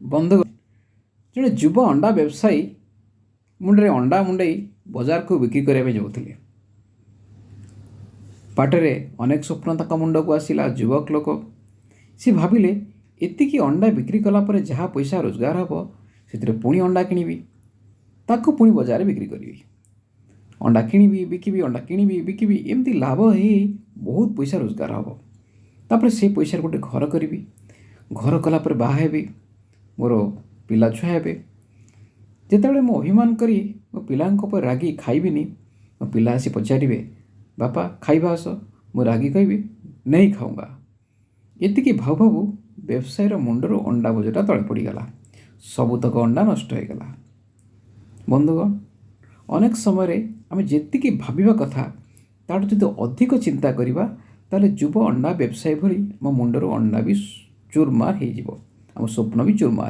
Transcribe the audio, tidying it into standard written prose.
ବନ୍ଧୁ, ଜଣେ ଯୁବ ଅଣ୍ଡା ବ୍ୟବସାୟୀ ମୁଣ୍ଡରେ ଅଣ୍ଡା ମୁଣ୍ଡେଇ ବଜାରକୁ ବିକ୍ରି କରିବା ପାଇଁ ଯାଉଥିଲେ। ବାଟରେ ଅନେକ ସ୍ୱପ୍ନ ତାଙ୍କ ମୁଣ୍ଡକୁ ଆସିଲା। ଯୁବକ ଲୋକ ସେ ଭାବିଲେ, ଏତିକି ଅଣ୍ଡା ବିକ୍ରି କଲା ପରେ ଯାହା ପଇସା ରୋଜଗାର ହେବ, ସେଥିରେ ପୁଣି ଅଣ୍ଡା କିଣିବି, ତାକୁ ପୁଣି ବଜାରରେ ବିକ୍ରି କରିବି। ଅଣ୍ଡା କିଣିବି, ବିକିବି, ଅଣ୍ଡା କିଣିବି, ବିକିବି, ଏମିତି ଲାଭ ହେଇ ବହୁତ ପଇସା ରୋଜଗାର ହେବ। ତାପରେ ସେ ପଇସାରେ ଗୋଟେ ଘର କରିବି। ଘର କଲା ପରେ ବାହା ହେବି, ମୋର ପିଲା ଛୁଆ ହେବେ। ଯେତେବେଳେ ମୁଁ ଅଭିମାନ କରି ମୋ ପିଲାଙ୍କ ଉପରେ ରାଗି ଖାଇବିନି, ମୋ ପିଲା ଆସି ପଚାରିବେ, ବାପା ଖାଇବା ଆସ, ମୁଁ ରାଗି କହିବି ନେଇ ଖାଉଙ୍ଗା। ଏତିକି ଭାବୁ ଭାବୁ ବ୍ୟବସାୟୀର ମୁଣ୍ଡରୁ ଅଣ୍ଡା ବୋଝଟା ତଳେ ପଡ଼ିଗଲା। ସବୁତକ ଅଣ୍ଡା ନଷ୍ଟ ହୋଇଗଲା। ବନ୍ଧୁଗଣ, ଅନେକ ସମୟରେ ଆମେ ଯେତିକି ଭାବିବା କଥା ତାଠୁ ଯଦି ଅଧିକ ଚିନ୍ତା କରିବା, ତାହେଲେ ଯୁବ ଅଣ୍ଡା ବ୍ୟବସାୟୀ ଭଳି ଆମ ମୁଣ୍ଡରୁ ଅଣ୍ଡା ବି ଚୁରମାର ହେଇଯିବ, ଆମ ସ୍ୱପ୍ନ ବି ଚୁରମାର।